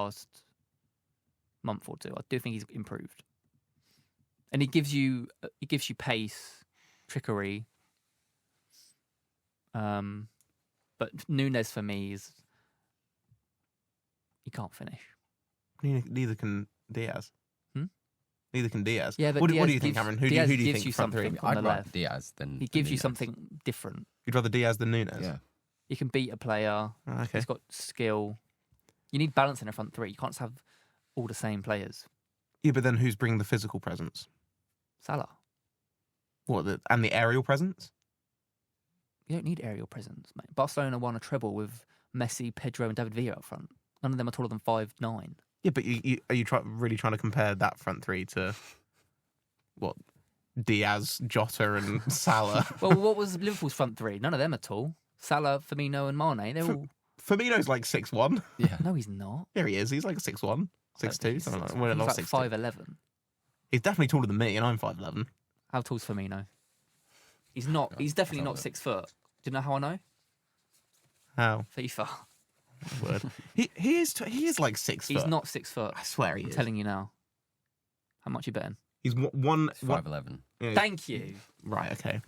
last month or two. I do think he's improved, and he gives you pace, trickery. But Nunes for me is he can't finish. Neither can Diaz. Neither can Diaz. Yeah, but what Diaz do you think, Cameron? Who do Diaz you gives think you front three? something on the I'd rather left. Diaz than He gives you Nunes. something different. You'd rather Diaz than Nunes? Yeah. He can beat a player. Oh, okay. He's got skill. You need balance in a front three. You can't just have all the same players. Yeah, but then who's bringing the physical presence? Salah. And the aerial presence? You don't need aerial presence, mate. Barcelona won a treble with Messi, Pedro, and David Villa up front. None of them are taller than 5'9". Yeah, but are you really trying to compare that front three to what? Diaz, Jota, and Salah? Well, what was Liverpool's front three? None of them are tall. Salah, Firmino, and Mane. They're all. Firmino's like 6'1". Yeah. No, he's not. Here he is. He's like 6'1", 6'2", something like that. Well, He's not like 6'2". 5'11". He's definitely taller than me, and I'm 5'11". How tall's Firmino? He's not. He's definitely not 6 foot. Do you know how I know? How? FIFA. Word. He is like 6 foot. He's not 6 foot. I swear he I'm is. telling you now. How much you betting? He's one. It's 5'11". Yeah. Thank you. Right. Okay.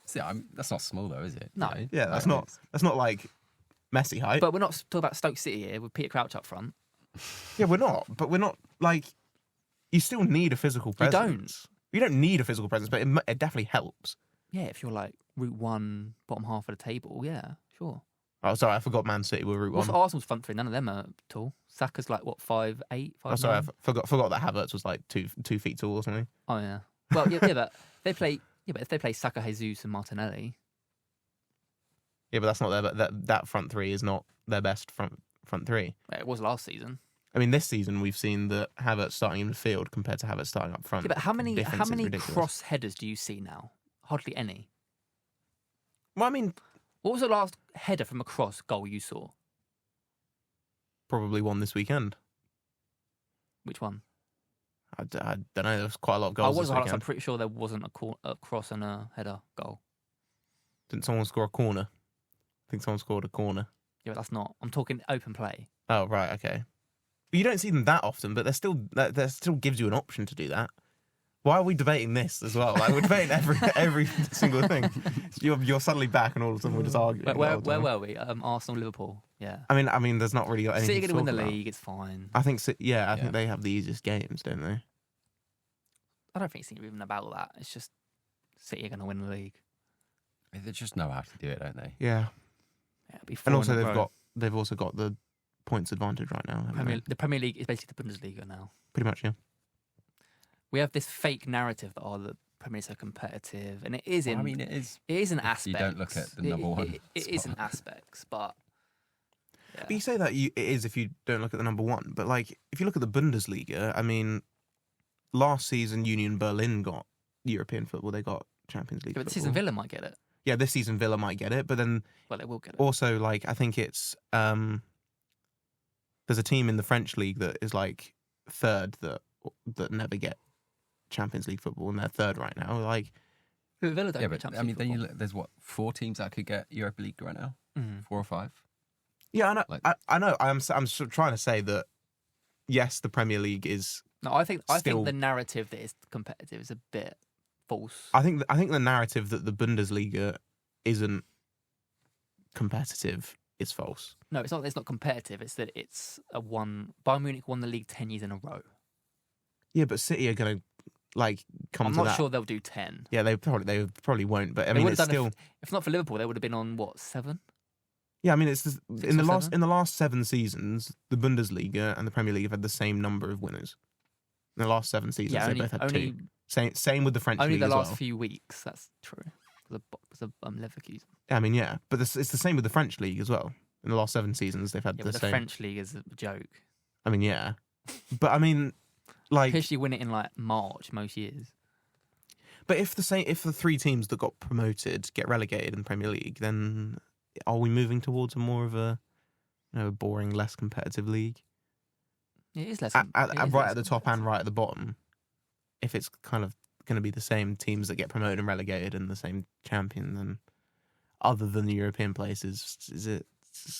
See, that's not small though, is it? No. Yeah, that's not like Messi height. But we're not talking about Stoke City here with Peter Crouch up front. Yeah, we're not. But we're not like. You still need a physical You presence. You don't need a physical presence, but it definitely helps. Yeah, if you're like Route 1, bottom half of the table, yeah, sure. Oh, sorry, I forgot Man City were Route What's 1. Arsenal's front three? None of them are tall. Saka's like, what, 5'8", 5'9"? Oh, sorry, I forgot that Havertz was like 2 feet tall or something. Oh, yeah. Well, yeah, but if they play Saka, Jesus and Martinelli. Yeah, but that's not that front three is not their best front three. It was last season. I mean, this season we've seen that Havertz starting in midfield compared to Havertz starting up front. Yeah, but how many Difference is ridiculous. cross headers do you see now? Hardly any. Well, I mean, What was the last header from a cross goal you saw? probably one this weekend. Which one? I don't know. There was quite a lot of goals this I'm weekend. pretty sure there wasn't a cross and a header goal. Didn't someone score a corner? I think someone scored a corner. Yeah, but that's not. I'm talking open play. Oh, right, okay. But you don't see them that often, but there still gives you an option to do that. Why are we debating this as well? Like, we're debating every single thing. You're suddenly back, and all of a sudden we're just arguing. Where were we? Arsenal, Liverpool. Yeah. I mean, there's not really got anything. City to going to win talk the about. league. It's fine. I think, I think they have the easiest games, don't they? I don't think it's even about that. It's just City are going to win the league. They just know how to do it, don't they? Yeah. Yeah, it'll be And 4 also in a row. they've also got the points advantage right now. haven't they? The Premier League is basically the Bundesliga now. Pretty much, yeah. We have this fake narrative that the Premier League are competitive, and it is in. I mean, it is. It is an if aspect. you don't look at the number one It is spot. in aspects, but. Yeah. But you say that it is if you don't look at the number one. But like, if you look at the Bundesliga, I mean, last season Union Berlin got European football. They got Champions League. Yeah, but this football. season Villa might get it. Yeah, this season Villa might get it, but then Well, they will get it. also like I think it's there's a team in the French league that is like third that never get Champions League football, and they're third right now. Like, Villa don't Yeah, get but Champions I mean, League then football. there's what 4 teams that could get Europa League right now, Mhm. 4 or 5. yeah, I know. Like- I know. I'm sort of trying to say that yes, the Premier League is. No, I think Still- the narrative that it's competitive is a bit false. I think the narrative that the Bundesliga isn't competitive is false. No, it's not. It's not competitive. It's that it's a one. Bayern Munich won the league 10 years in a row. Yeah, but City are going to like come I'm to not that. sure they'll do 10. Yeah, they probably won't. But I They mean, would it's have done still. if not for Liverpool, they would have been on what 7. Yeah, I mean, it's in or the last 7 seasons, the Bundesliga and the Premier League have had the same number of winners. In the last 7 seasons, Yeah, they both had only 2. Same with the French only league the as last well. few weeks. That's true. Because of Leverkusen. I mean, yeah, but it's the same with the French league as well. In the last 7 seasons, they've had Yeah, the but the same. French league is a joke. I mean, yeah, but I mean, like, They usually win it in like March most years. but if the 3 teams that got promoted get relegated in the Premier League, then are we moving towards a more of a boring, less competitive league? It is less. Right it is at the top and right at the bottom, if it's kind of going to be the same teams that get promoted and relegated and the same champion, then other than the European places, is it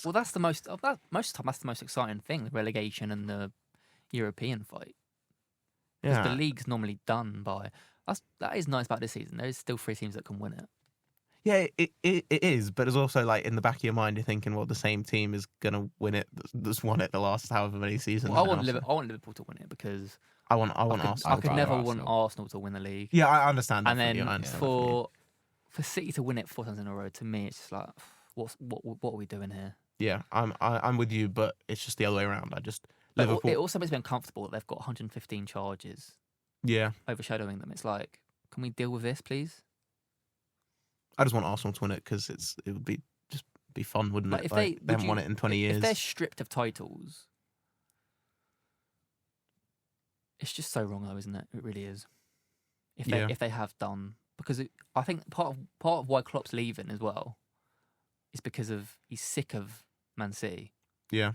Well, that's the most of that. Most of the time, that's the most exciting thing: the relegation and the European fight. Because the league's normally done by. That is nice about this season. There's still 3 teams that can win it. Yeah, it is, but it's also like in the back of your mind, you're thinking, well, the same team is gonna win it that's won it the last however many seasons. Well, I now, want so- Liverpool to win it because I want I Arsenal. could I'd never rather want Arsenal. Arsenal to win the league. Yeah, I understand. And that then from you, I understand that from you. for City to win it 4 times in a row, to me, it's just like, what are we doing here? Yeah, I'm with you, but it's just the other way around. But Liverpool. it also makes me uncomfortable that they've got 115 charges Yeah, overshadowing them. It's like, can we deal with this, please? I just want Arsenal to win it because it would be fun, wouldn't Like, it? if Like, they they haven't won it in 20 years. If they're stripped of titles, it's just so wrong, though, isn't it? It really is. If they have done, because I think part of why Klopp's leaving as well is because he's sick of Man City. Yeah,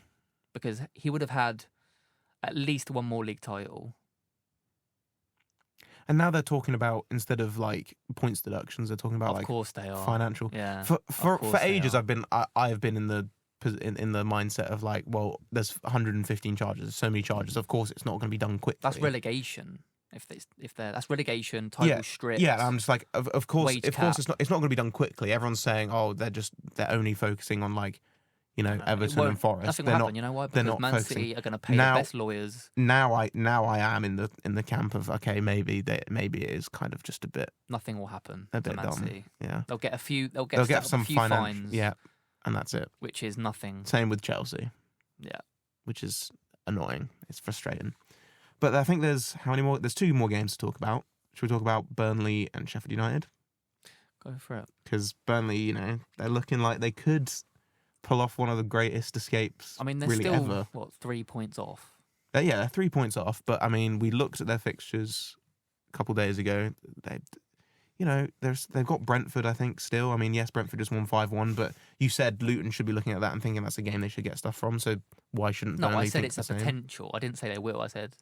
Because he would have had at least 1 more league title. and now they're talking about, instead of like points deductions, they're talking about Of like course they are. financial. Yeah. For of course they ages, are. I have been in the mindset of like, well, there's 115 charges, there's so many charges. Of course, it's not going to be done quickly. That's relegation. That's relegation, title strips. Yeah, I'm just like, of course, wage of course, cap. it's not going to be done quickly. Everyone's saying, oh, they're only focusing on like, Everton and Forest. Nothing They're will not. happen. You know why? they're Because not Man focusing. City are going to pay Now- the best lawyers. Now I am in the camp of, okay, maybe it is kind of just a bit Nothing will happen a to bit Man dumb. City. Yeah, They'll get a few. They'll they'll get a some few financial. fines. Yeah, and that's it. Which is nothing. Same with Chelsea. Yeah. Which is annoying. It's frustrating. But I think there's how many more? There's 2 more games to talk about. Should we talk about Burnley and Sheffield United? Go for it. Because Burnley, they're looking like they could pull off one of the greatest escapes. I mean, they're really still ever. 3 points off. They're 3 points off. But I mean, we looked at their fixtures a couple of days ago. They've got Brentford, I think, still. I mean, yes, Brentford just won 5-1, but you said Luton should be looking at that and thinking that's a game they should get stuff from. So why shouldn't No, Burnley I said think it's the a same? potential. I didn't say they will. I said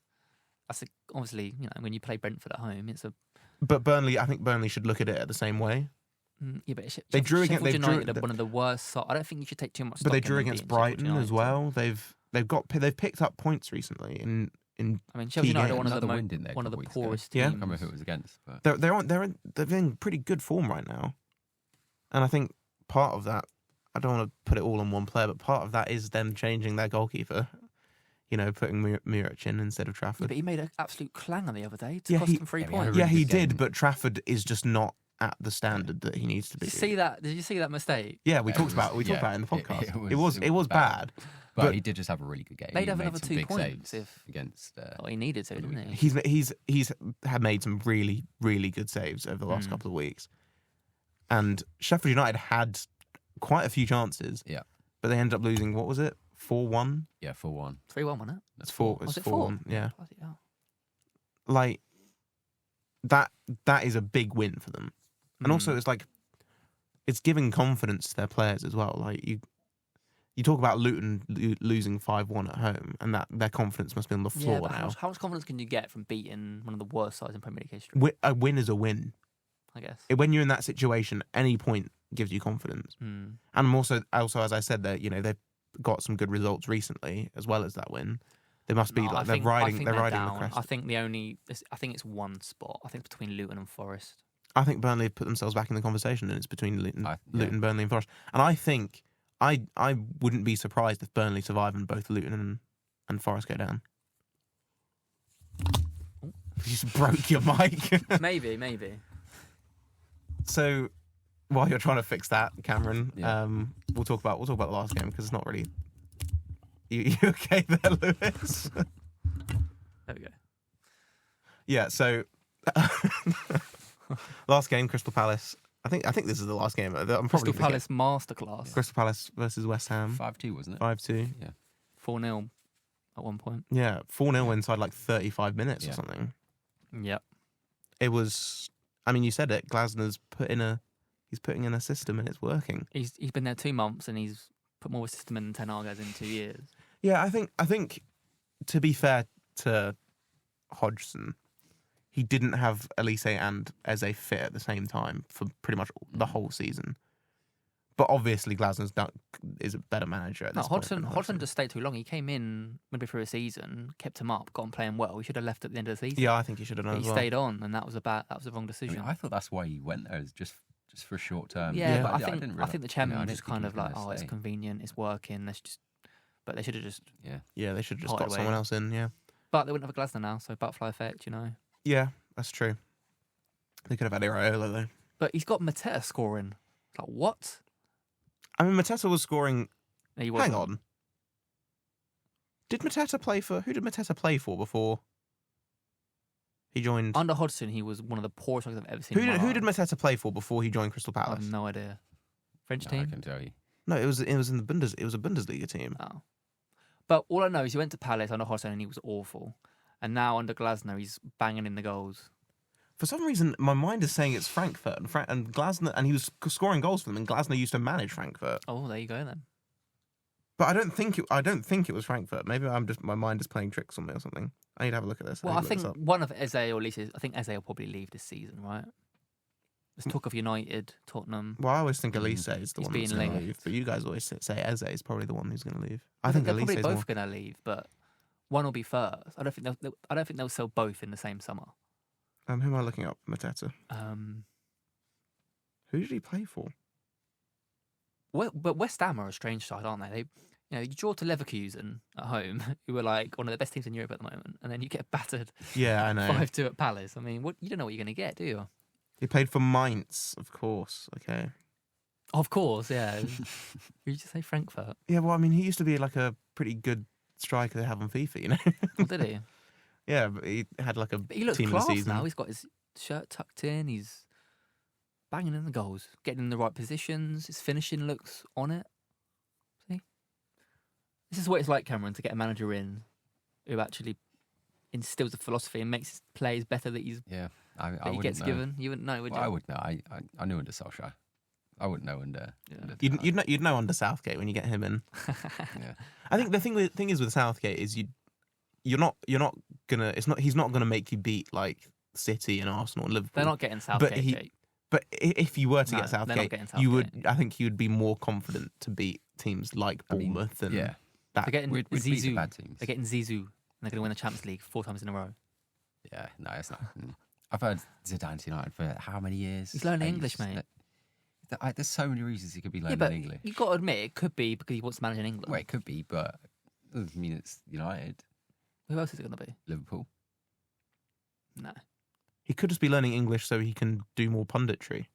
obviously, when you play Brentford at home, it's a But I think Burnley should look at it the same way. yeah. But They drew against- Sheffield they drew- United are one of the worst. I don't think you should take too much. But they stock in drew them against beating Sheffield Brighton as United. well. They've picked up points recently in I mean, Sheffield United are one of Another the win, didn't they, a one of the couple weeks ago? poorest Yeah. I teams. can't remember who it was against, but they're in pretty good form right now, and I think part of that, I don't want to put it all on one player, but part of that is them changing their goalkeeper. Putting Muric in instead of Yeah, Trafford. but he made an absolute clanger the other day to Yeah, cost he- them 3 yeah, he had a points. really Yeah, he good did, game. but Trafford is just not at the standard that he needs to be. Did you see that? Did you see that mistake? Yeah, we Yeah, talked it about was- it in the yeah, podcast. it It was bad. but But- he did just have a really good game. They'd He have made another some 2 big points saves if against. he needed to, on the didn't he? weekend. He's had made some really, really good saves over the last Mm. couple of weeks, and Sheffield United had quite a few chances. Yeah. but they ended up losing. What was it? 4-1. Yeah, 4-1. 3-1, wasn't it? It's 4. Was It's it 4-1. Yeah, Bloody hell. like that. That is a big win for them, and also Mm. it's like it's giving confidence to their players as well. Like you talk about Luton losing 5-1 at home, and that their confidence must be on the Yeah, floor but now. how much confidence can you get from beating one of the worst sides in Premier League history? A win is a win. I guess. When you're in that situation, any point gives you confidence. Mm. And I'm also as I said, that they've got some good results recently as well as that win. They must be No, I they're think- riding. I think They're they're riding the down. crest. I think I think it's one spot. I think it's between Luton and Forest. I think Burnley have put themselves back in the conversation, and it's between Luton, Burnley, and Forest. And I think I wouldn't be surprised if Burnley survive and both Luton and Forest go down. You just broke your mic. maybe. So while you're trying to fix that, Cameron, Yeah. we'll talk about the last game because it's not really. You okay there, Lewis? There we go. Yeah. So last game, Crystal Palace. I think this is the last game. I'm probably Crystal gonna Palace masterclass. get Crystal Palace versus West Ham. 5-2, wasn't it? 5-2. 4-0 at one point. Yeah, 4-0 inside like 35 minutes or Yeah. something. Yep. It was. I mean, you said it. Glasner's putting in a system and it's working. He's been there 2 months and he's put more system in than Ten Hag has in 2 years. Yeah, I think to be fair to Hodgson, he didn't have Elise and Eze fit at the same time for pretty much the whole season. But obviously, Glasner's is a better manager at No, this point. Hodgson just stayed too long. He came in midway through a season, kept him up, got him playing well. He should have left at the end of the season. Yeah, I think he should have done But as he well. stayed on, and that was the wrong I decision. mean, I thought that's why he went there, is just for a short term. Yeah, but I didn't think realise- the chairman I was didn't just think kind he of was like, gonna oh, it's stay. convenient, it's working. Let's just. But they should have just. Yeah, they should have just Parted got someone ways. else in. Yeah. But they wouldn't have a Glasner now, so butterfly effect, you know. Yeah, that's true. They could have had Iraola though. But he's got Mateta scoring. Like what? I mean, Mateta was scoring. No, he Hang wasn't. on. Did Mateta play for? Who did Mateta play for before he joined? Under Hodgson, he was one of the poorest I've ever seen. Who did Mateta play for before he joined Crystal I Palace? have no idea. French No, I team. can tell you. No, it was in the It was a Bundesliga team. Oh. But all I know is he went to Palace under Hodgson and he was awful. And now under Glasner, he's banging in the goals. For some reason, my mind is saying it's Frankfurt and Glasner, and he was scoring goals for them. And Glasner used to manage Frankfurt, Oh, there you go then. but I don't think it was Frankfurt. Maybe my mind is playing tricks on me or something. I need to have a look at this. Well, need I to look think this up. one of Eze or Lisa, I think Eze will probably leave this season, right? There's talk of United, Tottenham. Well, I always think Elise is the He's one being that's going to linked. leave, but you guys always say Eze is probably the one who's going to leave. I They're think probably Elise is both going to leave, but one will be first. I don't think they'll sell both in the same summer. Who am I looking up? Mateta. Who did he play for? But West Ham are a strange side, aren't they? You draw to Leverkusen at home, who are like one of the best teams in Europe at the moment, and then you get battered Yeah, I know. 5-2 at Palace. I mean, you don't know what you're going to get, do you? He played for Mainz, of course. Okay. Of course, yeah. Who did you say Frankfurt? Yeah, well, I mean, he used to be like a pretty good striker they have on FIFA, you know? Or did he? Yeah, but he had like a But he looks team of the class season. now. He's got his shirt tucked in. He's banging in the goals, getting in the right positions. His finishing looks on it. See? This is what it's like, Cameron, to get a manager in who actually instills a philosophy and makes his players better that Yeah, he wouldn't gets know. given. You wouldn't know, would you? Well, I would know. I knew under Solskjaer. I wouldn't know under. Yeah. under You'd know under Southgate when you get him in. Yeah. I think the thing is with Southgate is he's not gonna make you beat like City and Arsenal and Liverpool. They're not getting Southgate, Jake. But if you were to No, get they're not Southgate, getting you Southgate. would. I think you would be more confident to beat teams like I mean, Bournemouth and yeah. that. They're getting We'd beat the Zizou. bad teams. They're getting Zizou, and they're going to win the Champions League 4 times in a row. Yeah, no, it's not. I've heard Zidane's United for how many years? He's learning Ages. English, mate. There's so many reasons he could be Yeah, learning but English. you've got to admit, it could be because he wants to manage in England. Well, it could be, but it doesn't mean it's United, Who else is it going to be? Liverpool. No. He could just be learning English so he can do more punditry.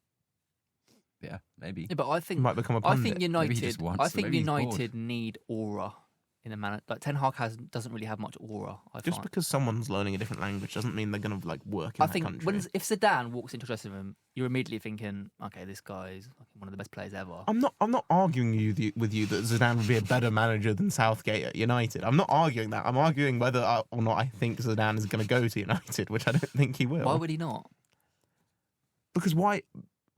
Yeah, maybe. Yeah, but I He think might become a I pundit. think Maybe he United. just wants I to, think maybe he's bored. United need aura in a manner. Like Ten Hag doesn't really have much aura. I Just find. because someone's learning a different language doesn't mean they're gonna like work in I that think country. if Zidane walks into a dressing room, you're immediately thinking, okay, this guy's one of the best players ever. I'm not arguing with you that Zidane would be a better manager than Southgate at United. I'm not arguing that. I'm arguing whether or not I think Zidane is going to go to United, which I don't think he will. Why would he not? Because why?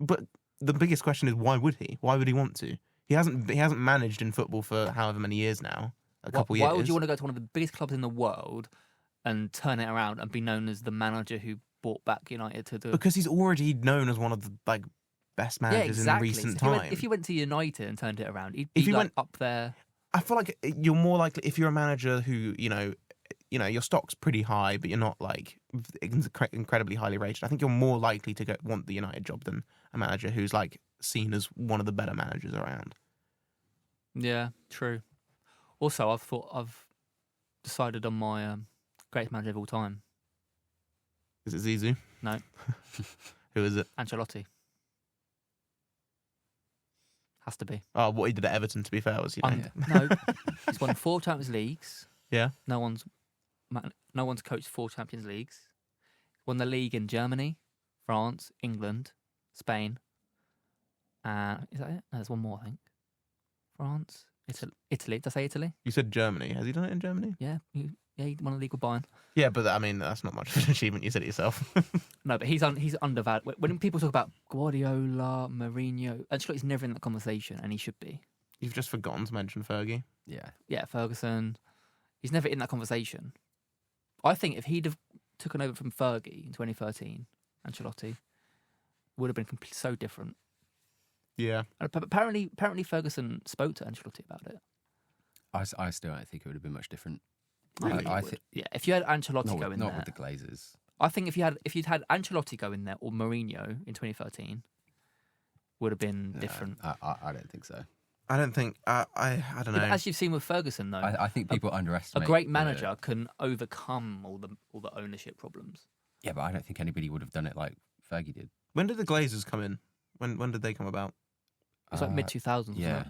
But the biggest question is why would he? Why would he want to? He hasn't managed in football for however many years now. A couple years. Why would you want to go to one of the biggest clubs in the world and turn it around and be known as the manager who brought back United to the? Because he's already known as one of the best managers in recent So times. if you went to United and turned it around, he'd If be he like went- up there. I feel like you're more likely if you're a manager who your stock's pretty high, but you're not like incredibly highly rated. I think you're more likely to want the United job than a manager who's like seen as one of the better managers around. Yeah, true. Also, I've decided on my greatest manager of all time, Is it Zizou? No. Who is it? Ancelotti. Has to be. Oh, what he did at Everton, to be fair, was No, he's won 4 Champions Leagues. Yeah. No one's coached 4 Champions Leagues. Won the league in Germany, France, England, Spain. Is that it? No, there's one more, I think. France, Italy. Did I say Italy? You said Germany. Has he done it in Germany? Yeah. He won a league with Bayern. Yeah, but I mean, that's not much of an achievement. You said it yourself. No, but he's undervalued. When people talk about Guardiola, Mourinho, Ancelotti's never in that conversation, and he should be. You've just forgotten to mention Fergie. Yeah. Yeah, Ferguson. He's never in that conversation. I think if he'd have taken over from Fergie in 2013, Ancelotti would have been so different. Yeah. And apparently Ferguson spoke to Ancelotti about it. I still don't think it would have been much different. Really? I think Yeah, if you had Ancelotti not go with, in not there, with the Glazers. I think if you'd had Ancelotti go in there or Mourinho in 2013, would have been different. I don't think so. I don't think. I don't know. Yeah, but as you've seen with Ferguson, though, I think people a underestimate great manager can overcome all the ownership problems. Yeah, but I don't think anybody would have done it like Fergie did. When did the Glazers come in? When did they come about? It's like mid 2000s. Yeah.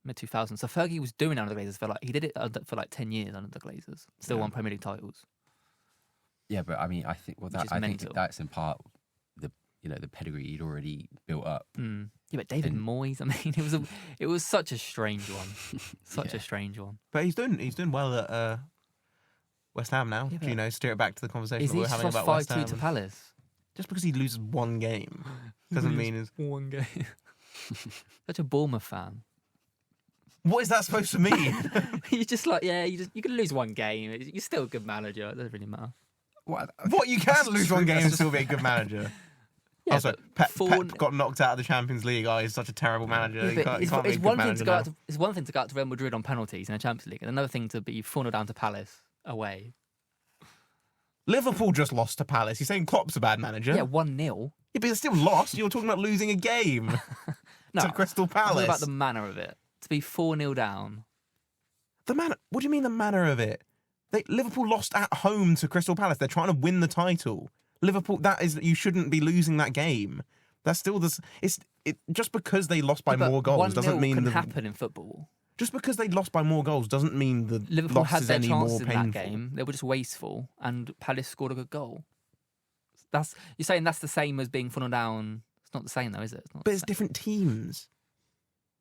Mid 2000s. So Fergie was doing it under the Glazers he did it for like 10 years under the Glazers. Still won Premier League titles. Yeah, but I mean, I think think mental. that's in part the pedigree he'd already built up. Mm. Yeah, but David Moyes. I mean, it was such a strange one. Such a strange one. But he's doing well at West Ham now. Yeah, Do steer it back to the conversation Is that he we're just having lost about West 5-2 Ham? to Palace? Just because he loses one game doesn't mean it's... one game. Such a Bournemouth fan. What is that supposed to mean? You're just like, you can lose one game. You're still a good manager. It doesn't really matter. What, you can lose one game and still be a good manager? Yeah, also, Pep got knocked out of the Champions League. Oh, he's such a terrible manager. He can't be a good manager now. It's one thing to go out to Real Madrid on penalties in the Champions League, and another thing to be funneled down to Palace away. Liverpool just lost to Palace. You're saying Klopp's a bad manager? Yeah, 1-0. Yeah, but they're still lost. You're talking about losing a game to Crystal Palace. What about the manner of it? To be 4-0 down. The manner? What do you mean the manner of it? Liverpool lost at home to Crystal Palace. They're trying to win the title. Liverpool, you shouldn't be losing that game. That's still this. Just because they lost by more goals doesn't mean can happen in football. Just because they lost by more goals doesn't mean the Liverpool loss had is their any chances more in painful. that game. They were just wasteful, and Palace scored a good goal. You're saying that's the same as being funneled down. It's not the same though, is it? But it's different teams.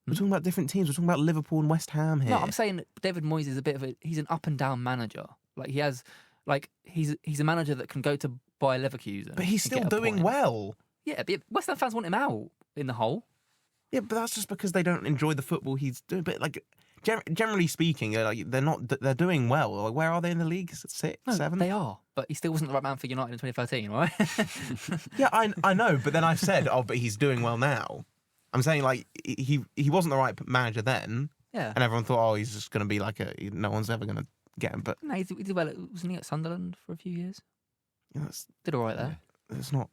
We're talking about different teams. We're talking about Liverpool and West Ham here. No, I'm saying David Moyes is he's an up and down manager. He's a manager that can go to Bayer Leverkusen. But he's still doing well. Yeah, but West Ham fans want him out in the hole. Yeah, but that's just because they don't enjoy the football he's doing. But generally speaking, they're doing well. Like, where are they in the league? 6, 7? They are, but he still wasn't the right man for United in 2013, right? Yeah, I know. But then I've said, but he's doing well now. I'm saying he wasn't the right manager then. Yeah. And everyone thought, he's just going to be no one's ever going to get him. But no, he did well. Wasn't he at Sunderland for a few years? Yeah, did all right there. That's not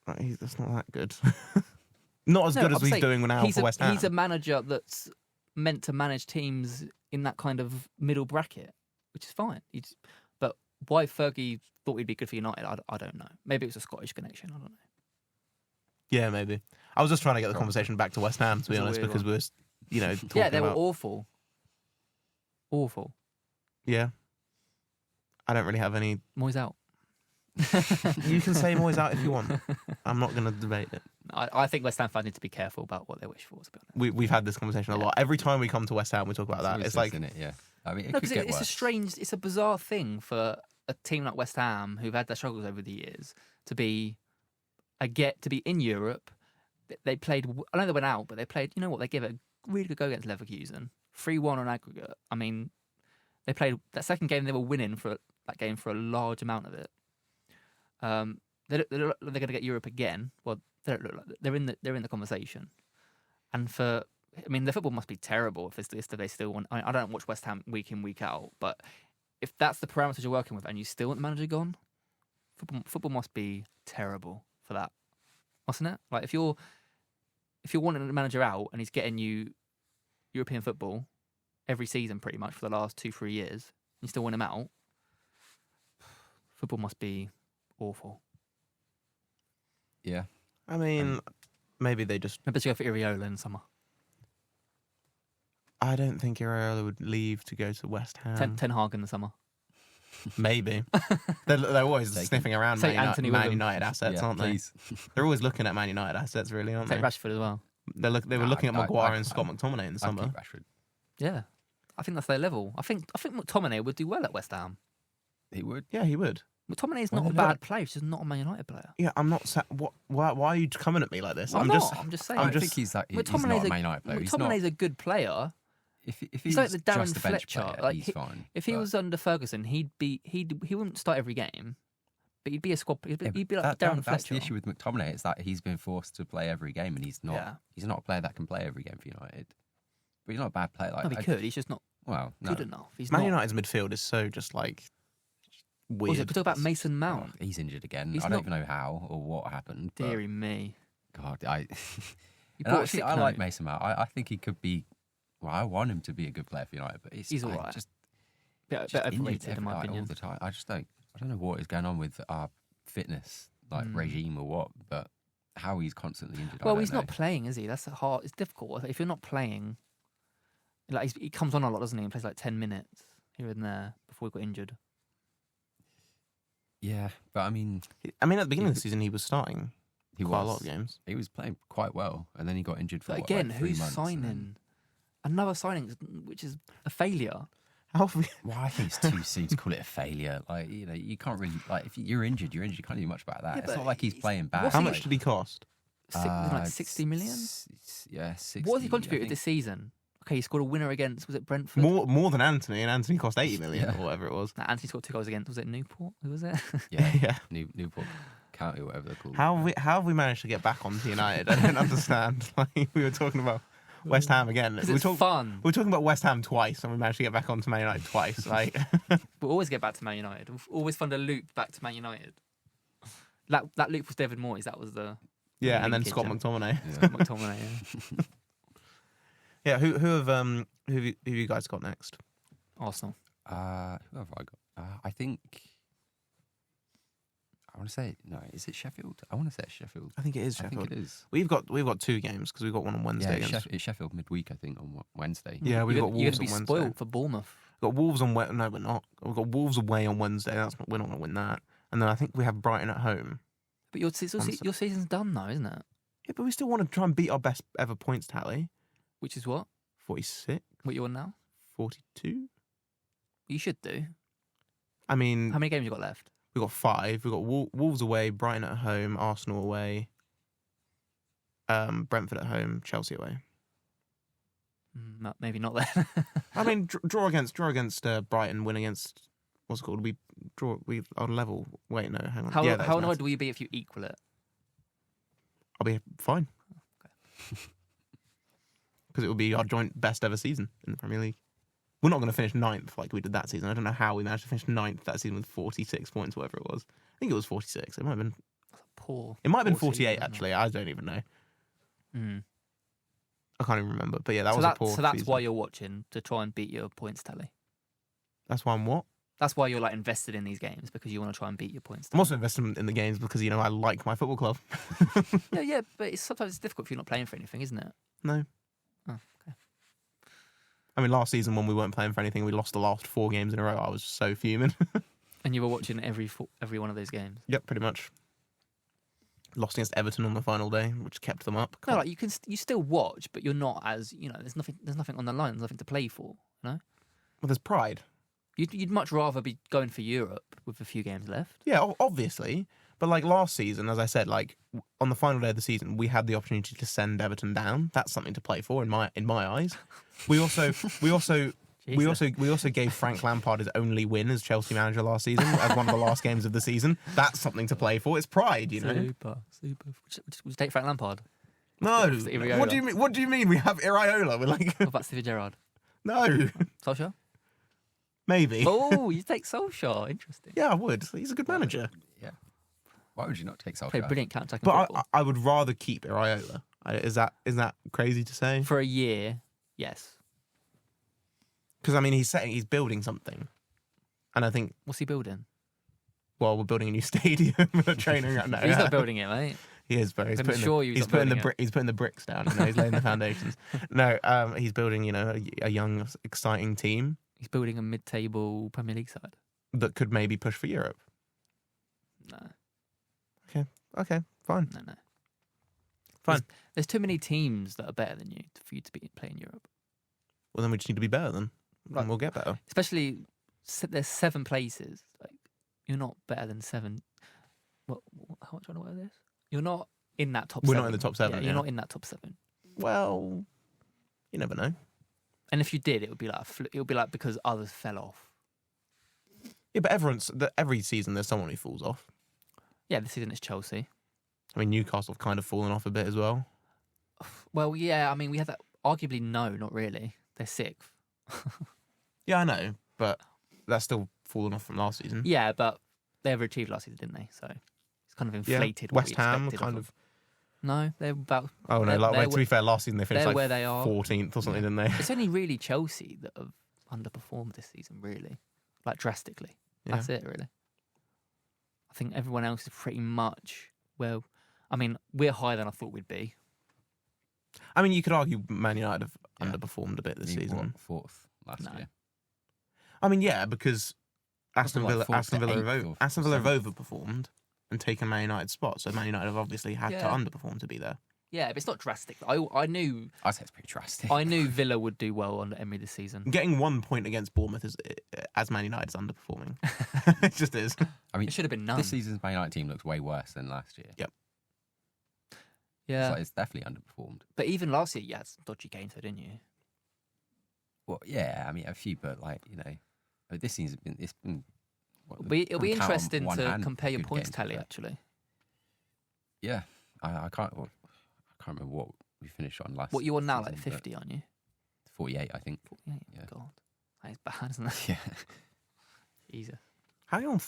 that good. Not as good as he's doing now for West Ham. He's a manager that's meant to manage teams in that kind of middle bracket, which is fine. But why Fergie thought he'd be good for United, I don't know. Maybe it was a Scottish connection. I don't know. Yeah, maybe. I was just trying to get the conversation back to West Ham, to be honest, because we were, talking yeah, they were about... awful. Awful. Yeah. I don't really have any... Moyes out. You can say Moyes out if you want. I'm not going to debate it. I think West Ham fans need to be careful about what they wish for, to be honest. We've had this conversation a lot. Every time we come to West Ham, we talk about that. It's like... Isn't it? Yeah. I mean, it's a bizarre thing for a team like West Ham, who've had their struggles over the years, to be in Europe. They played, I know they went out, but they played, you know what, they gave it a really good go against Leverkusen. 3-1 on aggregate. I mean, they played that second game, they were winning for that game for a large amount of it. They're going to get Europe again. Well, they're in the conversation. And the football must be terrible if they still want. I don't watch West Ham week in, week out, but if that's the parameters you're working with and you still want the manager gone, football must be terrible for that, mustn't it? Like if you're wanting the manager out and he's getting you European football every season pretty much for the last 2-3 years, and you still want him out, football must be awful. Yeah. I mean, maybe they just... Maybe go for Iriola in summer. I don't think Iriola would leave to go to West Ham. Ten Hag in the summer. Maybe. They're always sniffing around Man United assets, aren't they? They're always looking at Man United assets, really, aren't they? Take Rashford as well. They were looking at Maguire and Scott McTominay in the summer. Rashford. Yeah. I think that's their level. I think McTominay would do well at West Ham. He would. Yeah, he would. McTominay is not a bad player. He's just not a Man United player. Yeah, I'm not... Why are you coming at me like this? I'm just saying. I think he's not a Man United player. McTominay's a good player. If he's like the Darren just a bench Fletcher. player, he's fine. If he was under Ferguson, he wouldn't start every game, but he'd be a squad. He'd be like That's Darren the Fletcher. issue with McTominay. It's that he's been forced to play every game, and he's not. Yeah. He's not a player that can play every game for United. But he's not a bad player. Like No, he could. He's just not Well, no. good enough. He's Man not. United's midfield is so just like What was weird. it? We talk about Mason Oh, Mount. he's injured again. He's I not- don't even know how or what happened. But Deary me. God, He and bought a actually, sick I like note. Mason Mount. I think he could be. Well, I want him to be a good player for United, but He's all right. Just Bit injured overrated in my all opinion. the time. I don't know what is going on with our fitness regime or what, but how he's constantly injured. Well, I he's don't not playing, is he? That's hard. It's difficult if you're not playing. Like he comes on a lot, doesn't he? And plays like 10 minutes here and there before he got injured. Yeah, but I mean, I mean, at the beginning of the season, he was starting he quite was a lot of games. He was playing quite well, and then he got injured for But what, again, like 3 who's months, and then- signing? Another signing, which is a failure. How have we, Well, I think it's too soon to call it a failure. Like, you know, you can't really like if you're injured, you're injured. You can't do much about that. Yeah, It's but not like he's playing bad. what's how he- much did he cost? Like 60 million. Yeah, 60. What has he I contributed think. this season? Okay, he scored a winner against, was it Brentford? More than Anthony, and Anthony cost 80 million Yeah. or whatever it was. Nah, Anthony scored 2 goals against, was it Newport? Who was it? Yeah, Yeah. Newport County, whatever they're called. How have we managed to get back onto United? I don't understand. Like we were talking about West Ham again. Because it's fun. We were talking about West Ham twice, and we managed to get back onto Man United twice. Like We'll always get back to Man United. We'll always find a loop back to Man United. That loop was David Moyes. That was the yeah, and then linkage, Scott yeah. McTominay. Yeah. McTominay. Yeah. Yeah, who have you guys got next? Arsenal. Who have I got? I think. I want to say no. Is it Sheffield? I want to say it's Sheffield. I think it is I Sheffield. think it is. We've got 2 games because we've got one on Wednesday. Yeah, against, it's Sheffield midweek. I think on Wednesday. Yeah, we've You're got gonna Wolves be on Wednesday. spoiled for Bournemouth. We've got Wolves on No, we're not. We've got Wolves away on Wednesday. We're not going to win that. And then I think we have Brighton at home. But your season's done now, isn't it? Yeah, but we still want to try and beat our best ever points tally. Which is what? 46, What you're on now? 42. You should do. I mean, How many games you got left? we've got 5. We've got Wolves away, Brighton at home, Arsenal away, Brentford at home, Chelsea away. Maybe not then. I mean, draw against Brighton, win against what's it called? We are level. Wait, no, hang on. How yeah, that is annoyed maths. will you be if you equal it? I'll be fine. Because it will be our joint best ever season in the Premier League. We're not going to finish 9th like we did that season. I don't know how we managed to finish 9th that season with 46 points, whatever it was. I think it was 46. It might have been. Poor. It might have been poor 48 season, actually. I don't even know. Mm. I can't even remember. But yeah, that So was a poor. so that's season. why you're watching, to try and beat your points tally. That's why I'm what? That's why you're like invested in these games, because you want to try and beat your points I'm tally. also invested in the games because I like my football club. Yeah, but sometimes it's difficult if you're not playing for anything, isn't it? No. Oh, okay. I mean, last season when we weren't playing for anything, we lost the last 4 games in a row. I was so fuming. And you were watching every one of those games. Yep, pretty much. Lost against Everton on the final day, which kept them up. No, like you still watch, but you're not as There's nothing on the line. There's nothing to play for. You know, Well, there's pride. you'd much rather be going for Europe with a few games left. Yeah, obviously. But like last season, as I said, like on the final day of the season, we had the opportunity to send Everton down. That's something to play for in my eyes. We also gave Frank Lampard his only win as Chelsea manager last season as one of the last games of the season. That's something to play for. It's pride, you know. Super. Would you take Frank Lampard? No. Iriola. What do you mean? What do you mean? We have Iriola. We're like What about Steven Gerrard? no, Solskjaer? maybe. Oh, you take Solskjaer. Interesting. Yeah, I would. He's a good manager. Yeah. Why would you not take Solskjaer? Play brilliant counter-attacking But football. I would rather keep Iriola. Is that crazy to say? For a year, yes. Because I mean, he's building something, and I think What's he building? we're building a new stadium, a training. No, He's not building it, mate. He is, but he's I'm putting sure he's not putting building it. he's putting the bricks down. He's laying the foundations. No, he's building a young, exciting team He's building a mid-table Premier League side. that could maybe push for Europe. No, Okay, fine. no. Fine. There's too many teams that are better than you for you to play in Europe. Well, then we just need to be better then, Right. and we'll get better. Especially, there's 7 places. Like, you're not better than 7. How much are this? You're not in that top 7. We're not in the top 7, Yeah, yeah. you're not in that top 7. Well, you never know. And if you did, it would be like because others fell off. Yeah, but every season there's someone who falls off. Yeah, this season it's Chelsea. I mean, Newcastle have kind of fallen off a bit as well. Well, yeah, I mean, we had that. Arguably, no, not really. They're 6th. Yeah, I know, but that's still fallen off from last season. Yeah, but they overachieved last season, didn't they? So it's kind of inflated. What West we Ham expected kind of of. No, they're about. Oh no! To be fair, last season they finished they're like where they are. 14th or something, didn't they? It's only really Chelsea that have underperformed this season, really, like drastically. Yeah. That's it, really. I think everyone else is pretty much. Well, I mean, we're higher than I thought we'd be. I mean, you could argue Man United have underperformed a bit this season. 4th last year. I mean, yeah, because Aston Villa have overperformed and taken Man United's spot. So Man United have obviously had to underperform to be there. Yeah, but it's not drastic. I knew. I'd say it's pretty drastic. I knew Villa would do well under Emery this season. Getting 1 point against Bournemouth as Man United's underperforming. It just is. I mean, it should have been none. This season's Man United team looks way worse than last year. Yep. Yeah, It's definitely underperformed. But even last year, you had some dodgy games, though, didn't you? Well, yeah, I mean a few, but this season's been. It'll be interesting to compare your points tally, actually. Yeah, I can't remember what we finished on last. What you on now, season, like 50, aren't you? 48, I think. 48. Yeah. God, that is bad, isn't it? Yeah. Jesus. How are you on?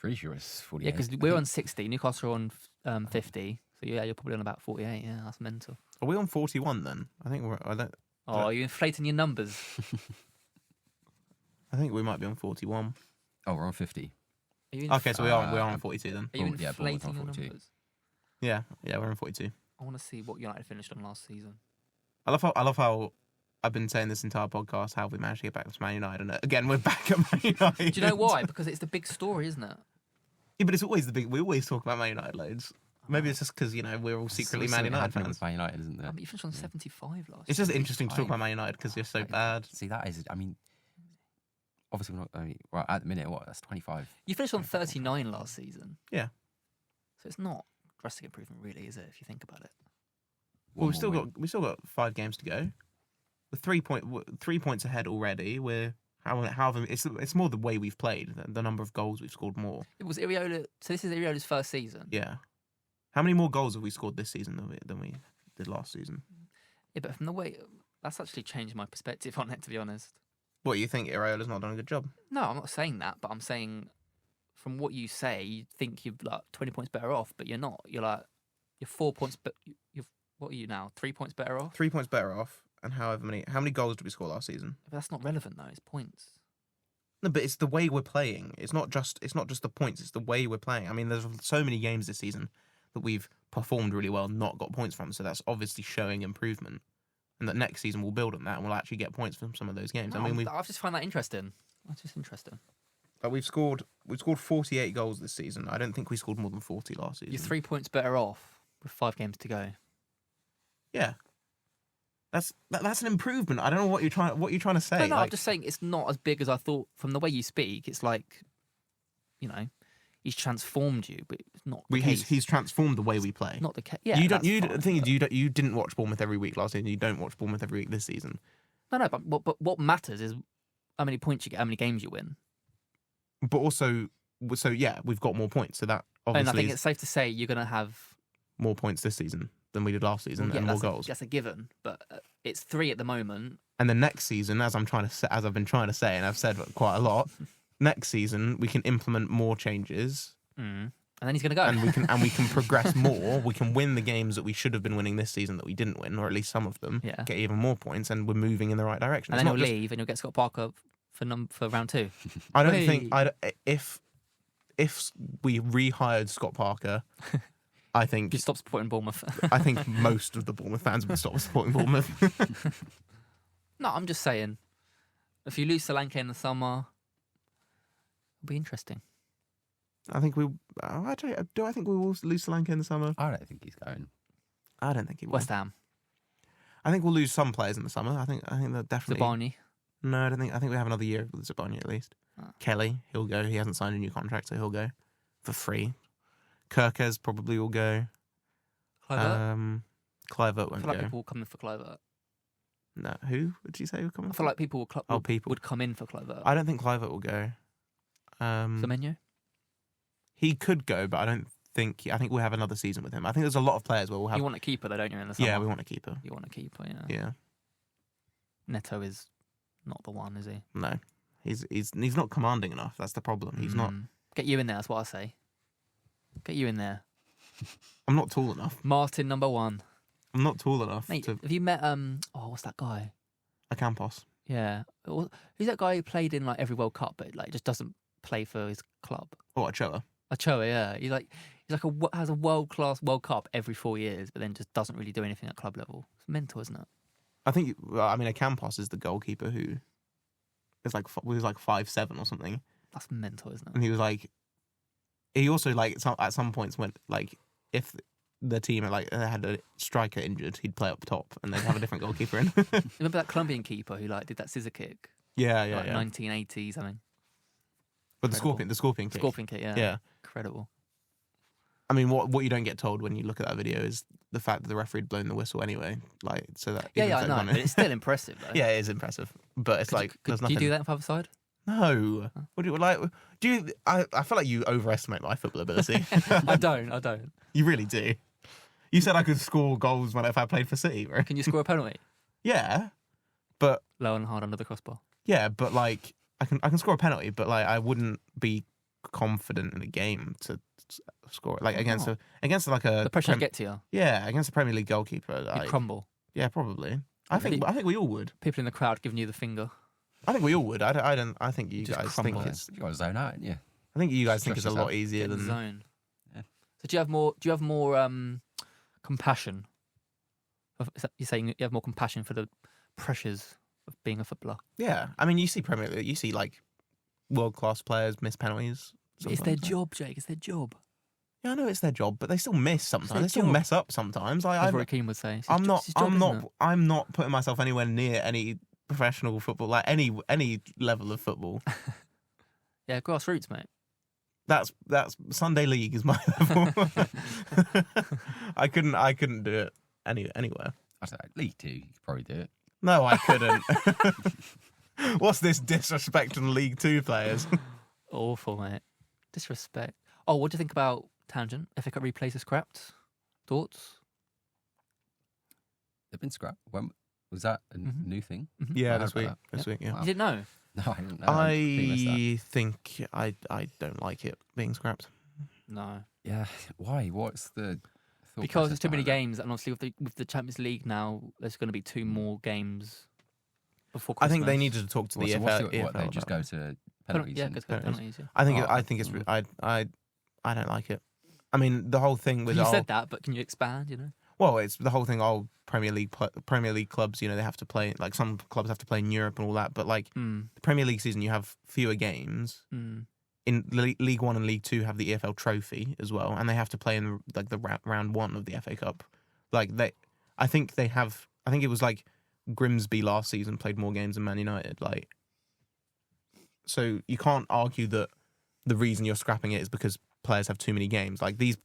Pretty sure it's 48. Yeah, because we're on 60. Newcastle are on 50. So yeah, you're probably on about 48. Yeah, that's mental. Are we on 41 then? I think we're. Are you inflating your numbers? I think we might be on 41. Oh, we're on 50. Okay, so we are on 42 then. Are you yeah, inflating your 42. numbers? Yeah, we're on 42. I want to see what United finished on last season. I love how I've been saying this entire podcast how we managed to get back to Man United, and again we're back at Man United. Do you know why? Because it's the big story, isn't it? Yeah, but it's always the big. We always talk about Man United loads. Maybe it's just because we're all secretly Man United fans. Man United, isn't there? But you finished on 75 last year. It's just interesting to talk about Man United because you're so bad. See, that is. I mean, obviously we're not. Right at the minute, that's 25. You finished on 39 last season. Yeah. So it's not drastic improvement, really, is it? If you think about it. Well, we still got 5 games to go. We're 3 points ahead already. We're however it's more the way we've played, the number of goals we've scored more. It was Iriola. So this is Iriola's first season. Yeah. How many more goals have we scored this season than we did last season? Yeah, but from the way that's actually changed my perspective on it, to be honest. What, you think Iriola's not done a good job? No, I'm not saying that, but I'm saying from what you say, you think you're like 20 points better off, but you're not. You're 4 points, but what are you now? 3 points better off? 3 points better off, and how many goals did we score last season? But that's not relevant though. It's points. No, but it's the way we're playing. It's not just the points. It's the way we're playing. I mean, there's so many games this season that we've performed really well, not got points from. So that's obviously showing improvement, and that next season we'll build on that and we'll actually get points from some of those games. No, I mean, I just find that interesting. That's just interesting. But we've scored 48 goals this season. I don't think we scored more than 40 last season. You're 3 points better off with 5 games to go. Yeah. That's an improvement. I don't know what you're trying to say. No, I'm just saying it's not as big as I thought. From the way you speak, it's like, he's transformed you, but it's not. He's transformed the way we play. Not the case. Yeah, you didn't watch Bournemouth every week last season. You don't watch Bournemouth every week this season. No, but what matters is how many points you get, how many games you win. But also, yeah, we've got more points. So that obviously, and I think it's safe to say you're going to have more points this season than we did last season, and more goals. That's a given, but it's 3 at the moment. And the next season, as I've been trying to say, and I've said quite a lot, next season we can implement more changes, and then he's going to go, and we can progress more. We can win the games that we should have been winning this season that we didn't win, or at least some of them. Yeah. Get even more points, and we're moving in the right direction. And then he'll leave, and you'll get Scott Parker for round 2. I don't think if we rehired Scott Parker. I think you stop supporting Bournemouth. I think most of the Bournemouth fans would stop supporting Bournemouth. No, I'm just saying, if you lose Solanke in the summer, it'll be interesting. I think do I think we will lose Solanke in the summer? I don't think he's going. I don't think he will. West Ham. I think we'll lose some players in the summer. I think they'll definitely. Zabani. No, I think we have another year with Zabani at least. Oh. Kelly, he'll go. He hasn't signed a new contract, so he'll go for free. Kirkes probably will go. Kluivert? Kluivert won't go. I feel like people will come in for Kluivert. No, who did you say would come in? I feel like people would come in for Kluivert. I don't think Kluivert will go. Semenyo? he could go, but I don't think. I think we'll have another season with him. I think there's a lot of players where we'll have. You want a keeper, though, don't you? In the summer? Yeah, we want a keeper. You want a keeper, yeah. Yeah. Neto is not the one, is he? No, he's not commanding enough. That's the problem. He's not. Get you in there. That's what I say. Get you in there. I'm not tall enough. Martin, number 1. I'm not tall enough Mate, to. have you met what's that guy? Ocampos. Yeah. Who's that guy who played in like every World Cup but like just doesn't play for his club? Oh, Ochoa. Ochoa, yeah. He's like has a world-class World Cup every 4 years but then just doesn't really do anything at club level. It's mental, isn't it? I think. I mean, Ocampos is the goalkeeper who is like 5'7" or something, That's mental, isn't it? and he was like. He also like at some points went like if the team had a striker injured, he'd play up top and they'd have a different goalkeeper in. Remember that Colombian keeper who like did that scissor kick? Yeah, Like 1980 something. But the scorpion kick. Scorpion kick, yeah. Yeah. Incredible. I mean, what you don't get told when you look at that video is the fact that the referee had blown the whistle anyway. Like, so that Yeah, I know, but it's still impressive though. Yeah, it is impressive, but it's there's do nothing. you do that on the other side? No. What do you like? Do you? I feel like you overestimate my football ability. I don't. You really do. You said I could score goals if I played for City, right? Can you score a penalty? Yeah, but Low and hard under the crossbar. yeah, but like I can score a penalty, but like I wouldn't be confident in a game to score it. Like against like a The pressure get to you. Yeah, against a Premier League goalkeeper. You Like, crumble. yeah, probably. I think we all would. People in the crowd giving you the finger. I think we all would. I don't. I think you Just guys crumble. think it's. You got to zone out, yeah. I think you guys think it's a Stress lot yourself. easier Get in the than. zone. Yeah. So do you have more compassion? You're saying you have more compassion for the pressures of being a footballer? Yeah, I mean, you see Premier League. You see like world class players miss penalties. It's their job, Jake. It's their job. Yeah, I know it's their job, but they still miss sometimes. their They still job. mess up sometimes. As Roy Keane would say. It's I'm his not. job, I'm isn't not. it? I'm not putting myself anywhere near any professional football, like any level of football. Yeah, grassroots, mate. That's Sunday League is my level. I couldn't do it anywhere. I don't know, League 2, you could probably do it. No, I couldn't. What's this disrespect on League 2 players? Awful, mate. Disrespect. Oh, what do you think about Tangent? FA Cup replays are scrapped. Thoughts? They've been scrapped. When was that a new thing? Yeah, I this heard week. about This week, yeah. Wow. You didn't know? No, I didn't know. I completely missed I think I don't like it being scrapped. No. that. Yeah, why? What's the thought Because process there's too many behind games, and obviously with the Champions League now, there's going to be 2 more games before I Christmas. think they needed to talk to that? the What's EFL. what, they EFL just about go it. to Penalty, penalties? yeah, and- go to penalties. penalties. Yeah. I think Oh, I think it's I don't like it. I mean, the whole thing with You said that, but can you expand? You know. well, it's the whole thing. Oh, Premier League clubs, they have to play. Like some clubs have to play in Europe and all that. But like the Premier League season, you have fewer games. In League 1 and League 2 have the EFL Trophy as well, and they have to play in the round 1 of the FA Cup. Like I think it was like Grimsby last season played more games than Man United. Like, so you can't argue that the reason you're scrapping it is because players have too many games. Like these.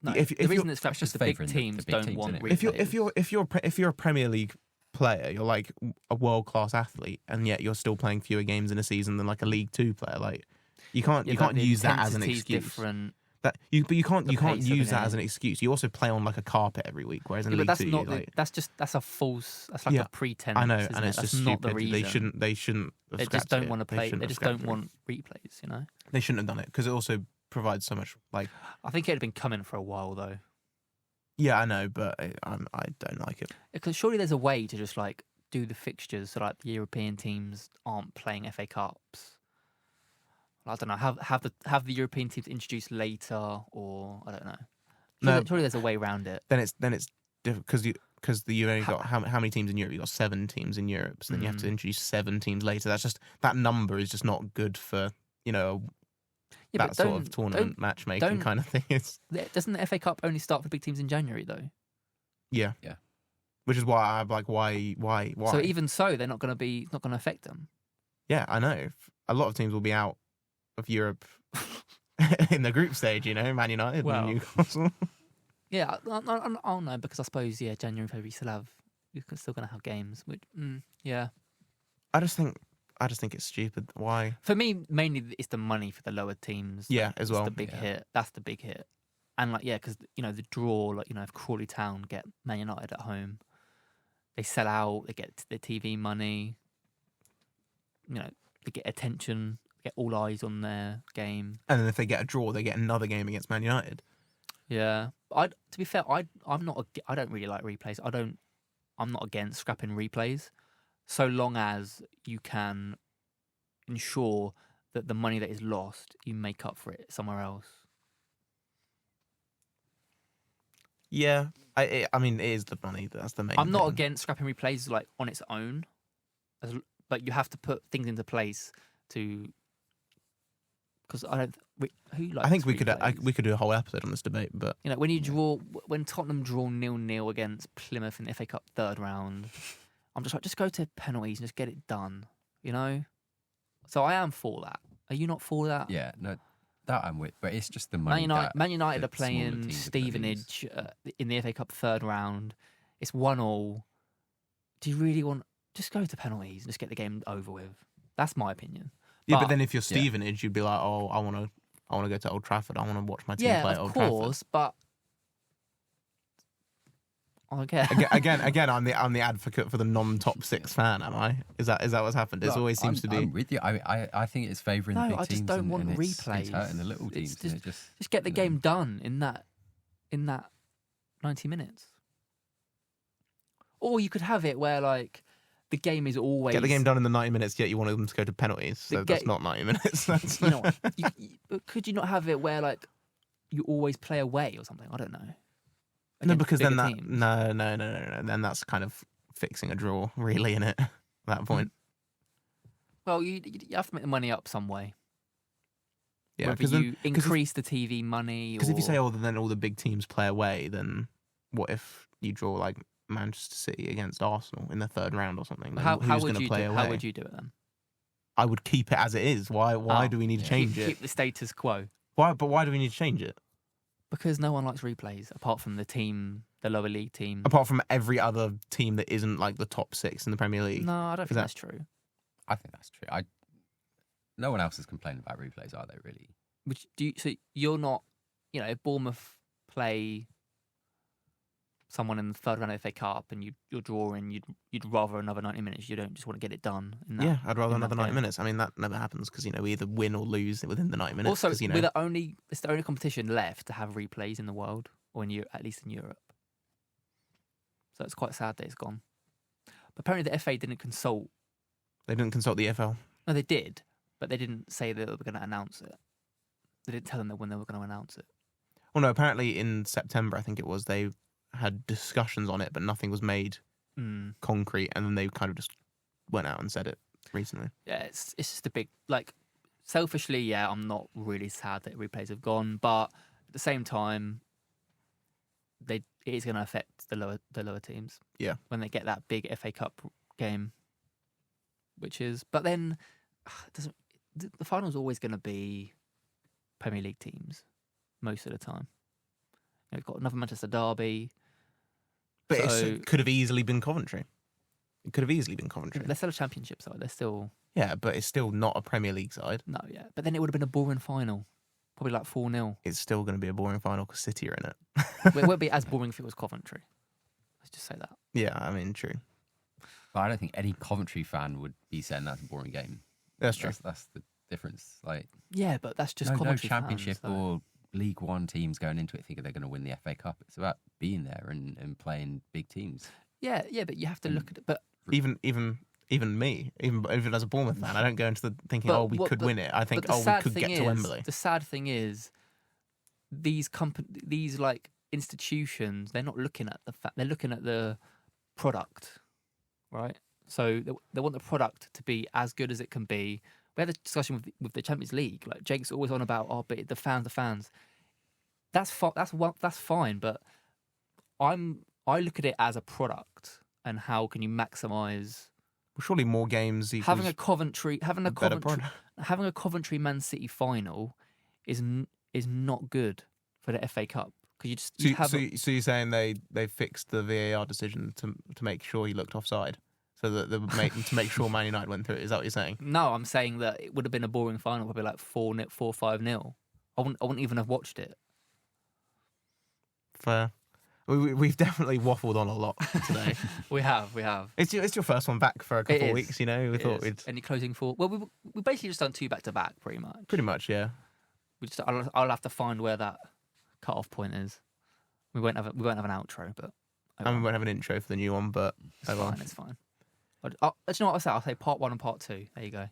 No, If the reason you're- it's scrapped is just the big favouring the teams big don't teams, want isn't it? replays. if you're a Premier League player, you're like a world class athlete, and yet you're still playing fewer games in a season than like a League 2 player. Like you can't the use that as an intensity's excuse. Different. But you can't The pace of use the that as game. an excuse. You also play on like a carpet every week, whereas in Yeah, but League that's 2, not. like, That's a false. That's like Yeah, a pretense. I know, isn't and it? it's That's just not stupid. the reason. They shouldn't. Have They just scrapped don't it. want to play. shouldn't They have just scrapped don't it. want replays. You know. They shouldn't have done it because it also provides so much. Like, I think it had been coming for a while though. yeah, I know, but I don't like it. Because surely there's a way to just like do the fixtures so like the European teams aren't playing FA Cups. I don't know. Have the European teams introduced later, or I don't know. No. Surely there's a way around it. Then it's different because you only got how many teams in Europe? You got 7 teams in Europe, so then you have to introduce 7 teams later. That's just that number is just not good for Yeah, that but sort of tournament matchmaking don't- kind of thing. It's doesn't the FA Cup only start for big teams in January though? yeah. Which is why I'm like, why? So even so, they're not going to affect them. Yeah, I know. A lot of teams will be out of Europe in the group stage. Man United Well. and Newcastle. Yeah, I'll know because I suppose January, February you're still going to have games. Which yeah, I just think I just think it's stupid. Why? For me, mainly it's the money for the lower teams. Yeah, as well. It's the big hit. That's the big hit. And because the draw, like if Crawley Town get Man United at home, they sell out. They get the TV money. They get attention. Get all eyes on their game. And then if they get a draw, they get another game against Man United. Yeah, to be fair, I'm not. I don't really like replays. I'm not against scrapping replays, so long as you can ensure that the money that is lost, you make up for it somewhere else. Yeah, I mean, it is the money. That's the main I'm not thing. against scrapping replays like on its own, but you have to put things into place to. Because I don't. Who likes I think we replays? could do a whole episode on this debate, but when Tottenham draw 0-0 against Plymouth in the FA Cup third round, I'm just like, just go to penalties and just get it done. So I am for that. Are you not for that? Yeah, no, that I'm with, but it's just the money. Man United the are playing smaller teams are Stevenage in the FA Cup third round. It's 1-1. Do you really want? Just go to penalties and just get the game over with. That's my opinion. But then if you're Stevenage, you'd be like, oh, I want to go to Old Trafford. I want to watch my team play at Old Trafford. Yeah, of course, but okay. Again, I'm the advocate for the non-top six fan. Am I? Is that what's happened? It always seems to be. I'm with you. I think it's favouring the big teams. I just don't want and replays. It's hurting the little teams. Just get the game done in that 90 minutes. Or you could have it where the game is always... Get the game done in the 90 minutes, yet you want them to go to penalties. So that's not 90 minutes. That's... could you not have it where, you always play away or something? I don't know. No, because then that... teams. No. Then that's kind of fixing a draw, really, innit? At that point. Well, you have to make the money up some way. Yeah, Whether you increase the TV money Because if you say, then all the big teams play away, then what if you draw, Manchester City against Arsenal in the third round or something? How would you do it then? I would keep it as it is. Why do we need to change it? Keep the status quo. Why do we need to change it? Because no one likes replays apart from the lower league team. Apart from every other team that isn't the top six in the Premier League. No, I don't think that's true. I think that's true. No one else is complaining about replays, are they? Really? So you're not. If Bournemouth play someone in the third round of FA Cup and you're drawing, you'd rather another 90 minutes. You don't just want to get it done. I'd rather another 90 minutes. I mean, that never happens because we either win or lose within the 90 minutes. Also, it's the only competition left to have replays in the world, or at least in Europe. So it's quite sad that it's gone. But apparently the FA didn't consult. They didn't consult the EFL. No, they did, but they didn't say that they were going to announce it. They didn't tell them that when they were going to announce it. Well, no. Apparently in September, I think it was, they had discussions on it, but nothing was made concrete, and then they kind of just went out and said it recently. Yeah, it's just a big selfishly, I'm not really sad that replays have gone, but at the same time, it is going to affect the lower teams. Yeah, when they get that big FA Cup game, but then the final's always going to be Premier League teams most of the time. We've got another Manchester derby. But it could have easily been Coventry. It could have easily been Coventry. They're still a Championship side. They're still... Yeah, but it's still not a Premier League side. No, yeah. But then it would have been a boring final. Probably 4-0. It's still going to be a boring final because City are in it. It won't be as boring if it was Coventry. Let's just say that. Yeah, I mean, true. But I don't think any Coventry fan would be saying that's a boring game. That's true. That's the difference. Yeah, but that's just Coventry Championship fans, or League One teams going into it thinking they're going to win the FA Cup. It's about being there and playing big teams. Yeah, but you have to look at it. But even me, even as a Bournemouth fan, I don't go into the thinking, we could win it. I think, we could get to Wembley. The sad thing is, these institutions, they're not looking at the fact. They're looking at the product, right? So they want the product to be as good as it can be. We had a discussion with the Champions League. Jake's always on about, but the fans. That's fine, but I look at it as a product and how can you maximise. Well, surely more games equals having a Coventry Man City final is not good for the FA Cup because So you're saying they fixed the VAR decision to make sure he looked offside? so that to make sure Man United went through. Is that what you're saying? No, I'm saying that it would have been a boring final, probably like 4-5-0. I wouldn't even have watched it. Fair. We've definitely waffled on a lot today. We have. It's your first one back for a couple of weeks, you know. We thought we'd any closing thought. Well, we basically just done 2 back to back, pretty much. pretty much, yeah. I'll have to find where that cut-off point is. We won't have an outro, but And we won't have an intro for the new one, but it's fine. Do you know what I'll say? I'll say part 1 and part 2. There you go.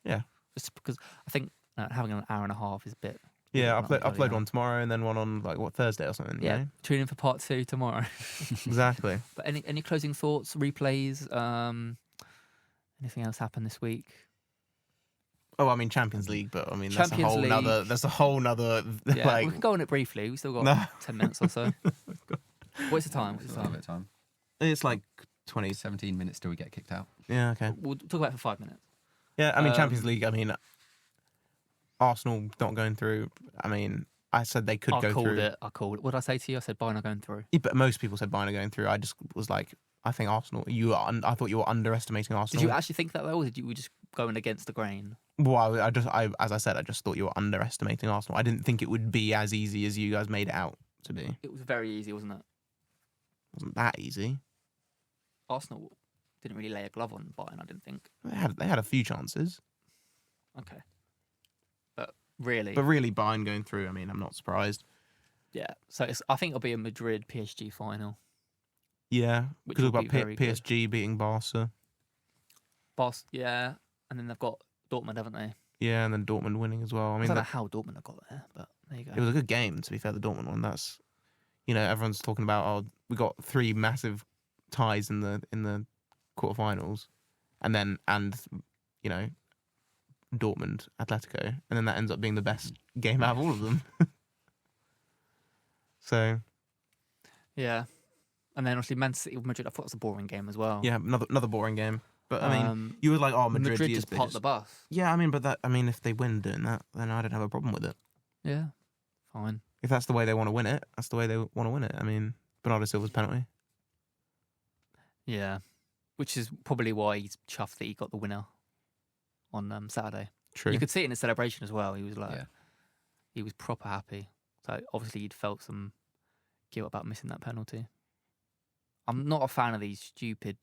Yeah. Just because I think having an hour and a half is a bit. Yeah, I'll upload one tomorrow and then one on Thursday or something. Yeah, you know? tune in for part 2 tomorrow. Exactly. But any closing thoughts, replays, anything else happened this week? Oh, I mean Champions League, but I mean that's a whole nother. Yeah, we can go on it briefly. We still got 10 minutes or so. What's the time? It's a bit of time. It's like 17 minutes till we get kicked out. Yeah, okay. We'll talk about it for 5 minutes. Yeah, I mean Champions League. I mean Arsenal not going through. I mean, I said they could go through. I called it. What did I say to you? I said Bayern are going through. Yeah, but most people said Bayern are going through. I just was like, I think Arsenal. I thought you were underestimating Arsenal. Did you actually think that though, or did you were just going against the grain? Well, as I said, I just thought you were underestimating Arsenal. I didn't think it would be as easy as you guys made it out to be. It was very easy, wasn't it? It wasn't that easy. Arsenal didn't really lay a glove on Bayern, I didn't think. They had a few chances. Okay. But really, Bayern going through, I mean, I'm not surprised. Yeah. So I think it'll be a Madrid PSG final. Yeah. Which Because will we've be got very PSG beating Barca. Yeah. And then they've got Dortmund, haven't they? Yeah, and then Dortmund winning as well. I I mean, don't know how Dortmund have got there, but there you go. it was a good game, to be fair, the Dortmund one. That's, everyone's talking about, we got 3 massive ties in the quarterfinals, and Dortmund, Atletico, and then that ends up being the best game out of all of them. So, yeah, and then obviously Man City with Madrid. I thought it was a boring game as well. yeah, another boring game. But I mean, you were like, oh, Madrid just popped the bus. Yeah, I mean, if they win doing that, then I don't have a problem with it. Yeah, fine. If that's the way they want to win it, that's the way they want to win it. I mean, Bernardo Silva's penalty. Yeah, which is probably why he's chuffed that he got the winner on Saturday. True. You could see it in his celebration as well. He was he was proper happy. So obviously he'd felt some guilt about missing that penalty. I'm not a fan of these stupid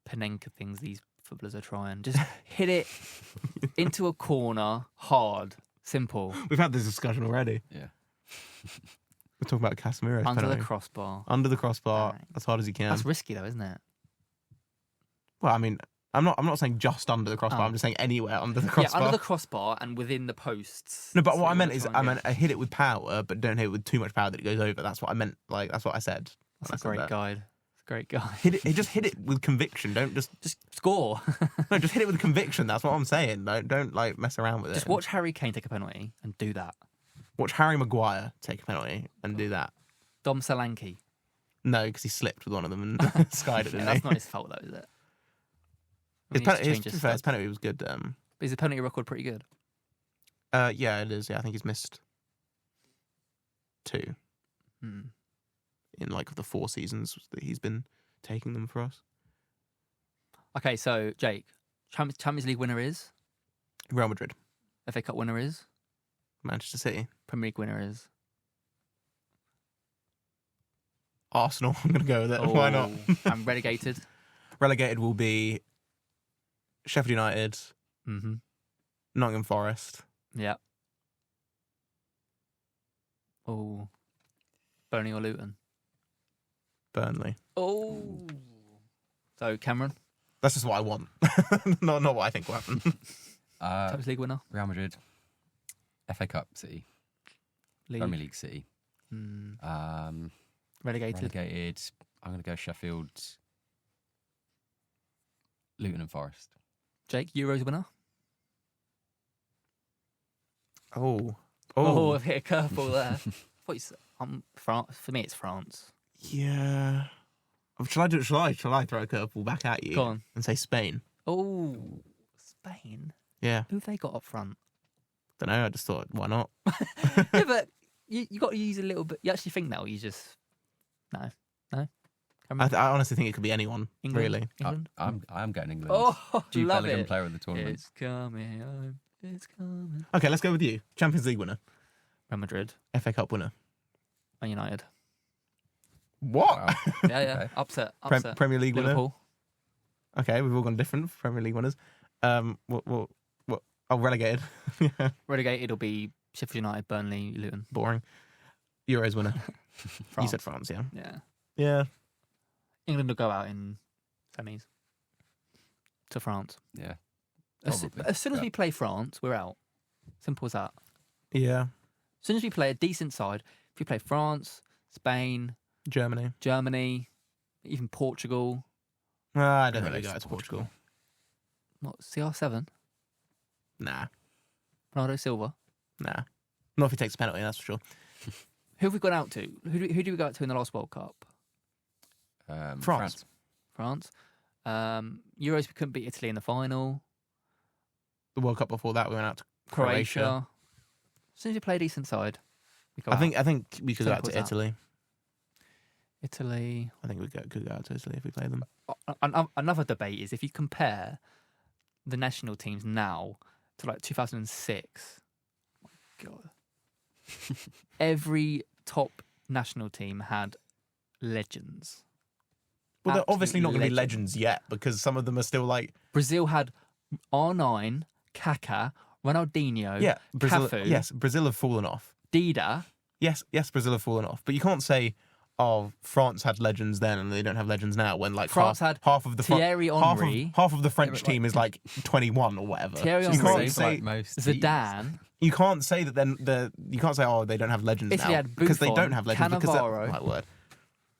Panenka things these footballers are trying. Just hit it into a corner, hard, simple. We've had this discussion already. Yeah. We're talking about Casemiro's Under penalty. the crossbar. Under the crossbar, Bang. as hard as you can. That's risky though, isn't it? Well, I mean, I'm not saying just under the crossbar. Oh. I'm just saying anywhere under the crossbar. Yeah, under the crossbar and within the posts. No, but So what I you meant wanna is, try and I get- meant I hit it with power, but don't hit it with too much power that it goes over. That's what I meant. Like, that's what I said. when I That's a said great that. guide. It's a great guide. Just hit it with conviction. Don't just Score. no, just hit it with conviction. That's what I'm saying. Don't like mess around with it. Just watch Harry Kane take a penalty and do that. Watch Harry Maguire take a penalty and do that. Dom Solanke. No, because he slipped with one of them and skied it. Yeah, Didn't that's he? not his fault though, is it? His, He needs to his, change to his be fair, his stuff. penalty was good. But is the penalty record pretty good? Yeah, it is. Yeah, I think he's missed 2 Hmm. in like the 4 seasons that he's been taking them for us. Okay, so Jake, Champions League winner is, Real Madrid, FA Cup winner is, Manchester City, Premier League winner is. Arsenal. I'm going to go with it. Why not? And relegated. Relegated will be Sheffield United, Mm-hmm. Nottingham Forest, Yeah. Oh. Burnley or Luton. Burnley. Oh. So Cameron, That's just what I want. not what I think will happen. Champions League winner. Real Madrid, FA Cup City, League. Premier League City. Hmm. Relegated. Relegated. I'm going to go Sheffield, Luton and Forest. Jake, Euros winner. Oh, I've hit a curveball there. Thought you said, France. For me, it's France. yeah. Shall I throw a curveball back at you? Go on. And say Spain. Oh, Spain. Yeah. Who have they got up front? Don't know. I just thought, why not? Yeah, but you got to use a little bit. You actually think that, or you just no. I honestly think it could be anyone. England? Really. England? I'm getting England. Oh, Jude love Bellingham, it. player of the tournament. It's coming home. It's coming. Okay, let's go with you. Champions League winner, Real Madrid. FA Cup winner. Man United. What? Wow. Yeah. Okay. Upset. Premier League winner. Liverpool. Okay, we've all gone different Premier League winners. What? Oh, relegated. Relegated will be Sheffield United, Burnley, Luton. Boring. Euros winner. France. You said France, yeah. Yeah. Yeah. England will go out in semis to France. Yeah. As Probably. soon as we play France, we're out. Simple as that. Yeah. As soon as we play a decent side, if we play France, Spain, Germany. Germany, even Portugal, I don't think we go out to Portugal. what, CR7, Nah. Ronaldo Silva. Nah. Not if he takes a penalty, that's for sure. Who have we gone out to? Who did we go out to in the last World Cup? France. France. Euros, we couldn't beat Italy in the final. The World Cup before that, we went out to Croatia. As soon as we play a decent side, we go I out. think we could go out Simple to as that. Italy. Italy. I think we could go out to Italy if we play them. Another debate is if you compare the national teams now to like 2006. My God. Every top national team had legends. Well, they're obviously not going to be Legends. legends yet because some of them are still like Brazil had R9, Kaká, Ronaldinho, Brazil. Cafu, Yes, Brazil have fallen off. Dida. Yes, Brazil have fallen off. But you can't say, oh, France had legends then and they don't have legends now. When like France had half of the Thierry Henry. half of the French but, like, team is like 21 or whatever. Thierry So Henry. you can't Saves, say like, most teams. Zidane. you can't say that then you can't say oh they don't have legends Italy now had because they Buffon, don't have legends because Cannavaro. my word.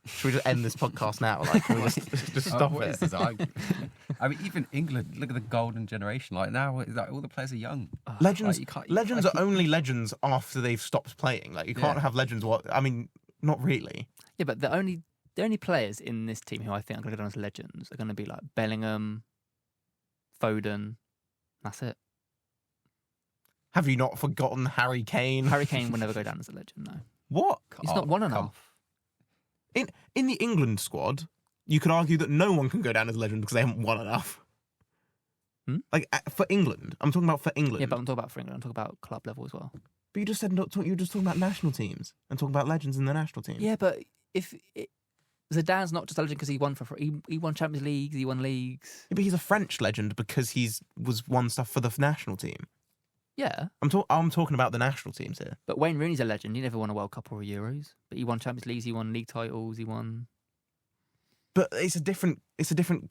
Should we just end this podcast now? Like, can we just stop What it? is this? I mean, even England. Look at the golden generation. Like now, like, all the players are young. Legends, Like, you legends are only legends after they've stopped playing. Like you can't Yeah. have legends. I mean, not really. Yeah, but the only players in this team who I think are going to go down as legends are going to be like Bellingham, Foden. That's it. Have you not forgotten Harry Kane? Harry Kane will never go down as a legend. No, What? he's not won enough. In the England squad, you could argue that no one can go down as a legend because they haven't won enough. Hmm? Like for England, I'm talking about for England. Yeah, but I'm talking about for England. I'm talking about club level as well. But you just said you were just talking about national teams and talking about legends in the national team. Yeah, but Zidane's not just a legend because he won he won Champions League, he won leagues. Yeah, but he's a French legend because was won stuff for the national team. Yeah, I'm talking about the national teams here. but Wayne Rooney's a legend. He never won a World Cup or a Euros, but he won Champions Leagues, he won league titles, he won. But it's a different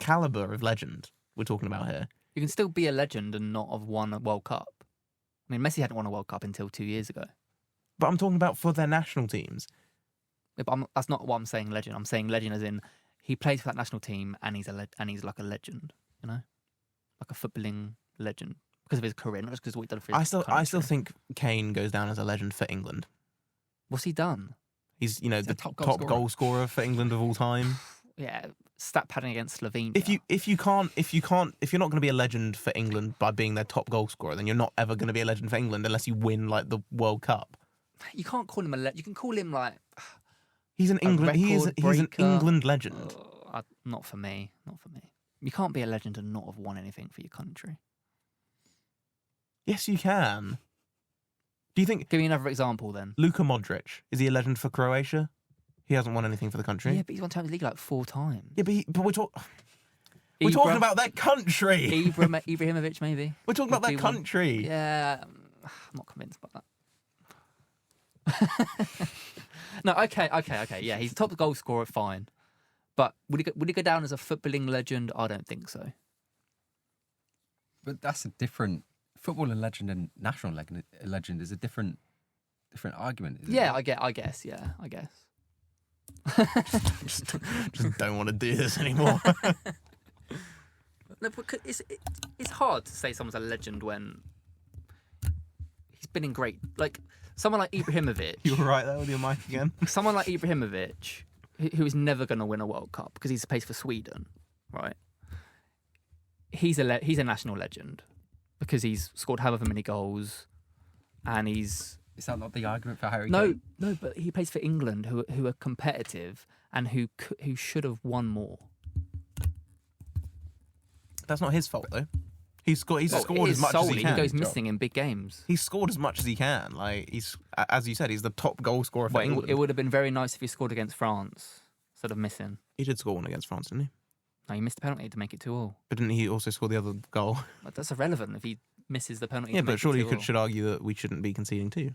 caliber of legend we're talking about here. You can still be a legend and not have won a World Cup. I mean, Messi hadn't won a World Cup until 2 years ago. But I'm talking about for their national teams. Yeah, but that's not what I'm saying. Legend. I'm saying legend as in he plays for that national team and he's he's like a legend. You know, like a footballing legend because of his career, not just because of what he done for his I still country. think Kane goes down as a legend for England. What's he done? He's the the top top goal scorer for England of all time. Yeah, stat padding against Slovenia. If you're not going to be a legend for England by being their top goal scorer, then you're not ever going to be a legend for England unless you win like the World Cup. You can't call him a legend. You can call him like He's an England. He's an record-breaker. England legend. not for me. Not for me. You can't be a legend and not have won anything for your country. Yes, you can. Do you think Give me another example then. Luka Modric is he a legend for Croatia? He hasn't won anything for the country. Yeah, but he's won Champions League like 4 times. Yeah, but we're talking about their country. Ibrahimovic, maybe. We're talking about their Would be one. country. Yeah, I'm not convinced about that. No, okay. Yeah, he's top goal scorer, fine. But would he go down as a footballing legend? I don't think so. But that's a different football and legend and national legend is a different argument. Isn't Yeah, it? I guess. Yeah, I guess. Just don't want to do this anymore. No, but it's hard to say someone's a legend when he's been in great. Like someone like Ibrahimovic. You all right there with your mic again? Someone like Ibrahimovic, who is never going to win a World Cup because he's plays for Sweden, right? He's a national legend because he's scored however many goals, and he's Is that not the argument for Harry no, Kane? but he plays for England, who are competitive and who should have won more. That's not his fault though. He's scored as much as he can. He goes missing in big games. He's scored as much as he can. Like he's, as you said, he's the top goal scorer for England. It would have been very nice if he scored against France instead of missing. He did score one against France, didn't he? No, he missed the penalty to make it 2-2. But didn't he also score the other goal? But that's irrelevant if he misses the penalty. Yeah, to but make surely it 2-2. you should argue that we shouldn't be conceding too.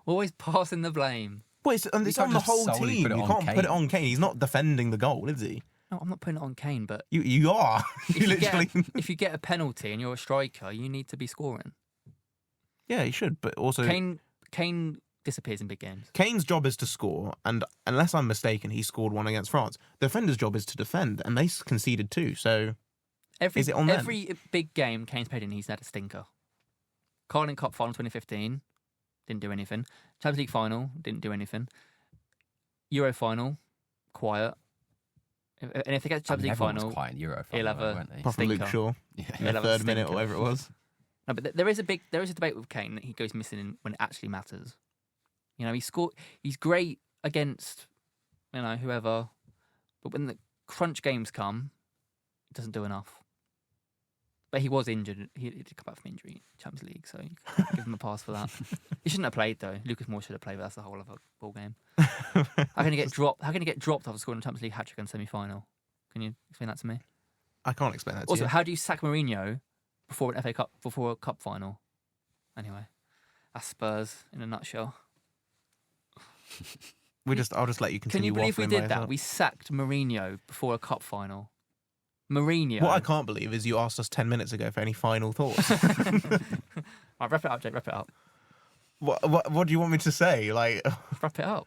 Always passing the blame. Well, it's on the can't whole just solely team. put it You on can't put Kane. it on Kane. He's not defending the goal, is he? No, I'm not putting it on Kane, but You are. if you get a penalty and you're a striker, you need to be scoring. Yeah, he should. But also, Kane disappears in big games. Kane's job is to score, and unless I'm mistaken, he scored one against France. The defender's job is to defend, and they conceded two. So is it on them? Every big game Kane's played in, he's had a stinker. Carling Cup final 2015, didn't do anything. Champions League final, didn't do anything. Euro final, quiet. And if they get Champions League everyone final, was quiet in Euro he'll final, have a weren't they? Apart from Luke stinker. Shaw Yeah. in the He'll have a third minute or stinker. whatever it was. No, but there is a debate with Kane that he goes missing when it actually matters. You know, he's great against, whoever, but when the crunch games come, he doesn't do enough. But he was injured. He did come back from injury in Champions League, so you can give him a pass for that. He shouldn't have played though. Lucas Moore should have played, but that's the whole other ball game. How can he get dropped? How can he get dropped after scoring a Champions League hat-trick in semi-final? Can you explain that to me? I can't explain that to Also, you. how do you sack Mourinho before an FA Cup, before a cup final? Anyway, that's Spurs in a nutshell. I'll just let you Can continue. you believe we waffling by did that? yourself. We sacked Mourinho before a cup final. Mourinho. What I can't believe is you asked us 10 minutes ago for any final thoughts. Right, wrap it up, Jake. Wrap it up. What do you want me to say? Like, Wrap it up.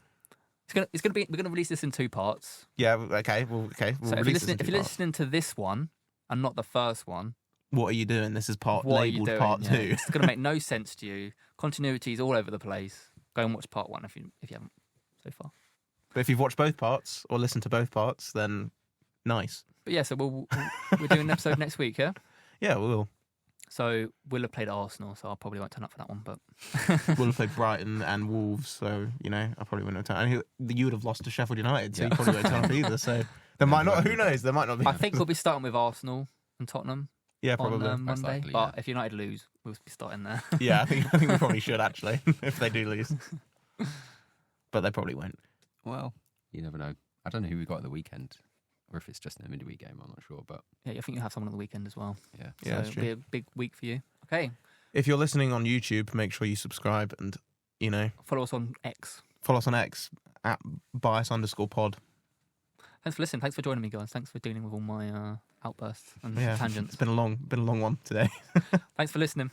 It's gonna be. We're gonna release this in 2 parts. yeah, okay, We'll So if you're release this in listening, if two you're parts. listening to this one and not the first one, What are you doing? This is what are you labelled doing? part Yeah, 2. It's gonna make no sense to you. Continuity's all over the place. Go and watch part 1 if you haven't so far. But if you've watched both parts or listened to both parts, then nice. But yeah, so we're doing an episode next week, yeah. Yeah, we will. So we'll have played Arsenal, so I probably won't turn up for that one. But We'll have played Brighton and Wolves, so, I probably wouldn't have turned. And you would have lost to Sheffield United, so you probably won't turn up either. So there might not, who knows, there might not be. I think we'll be starting with Arsenal and Tottenham Yeah, on probably. Monday. likely, but yeah. if United lose, we'll be starting there. Yeah, I think we probably should, actually, if they do lose. But they probably won't. Well, you never know. I don't know who we got at the weekend, or if it's just in a midweek game. I'm not sure, but Yeah, I think you have someone on the weekend as well. yeah. So Yeah, that's it'll be a big week for you. Okay, If you're listening on YouTube, make sure you subscribe and, follow us on X. follow us on X at bias_pod. Thanks for listening. Thanks for joining me, guys. Thanks for dealing with all my outbursts and Yeah, tangents. it's been a long one today. Thanks for listening.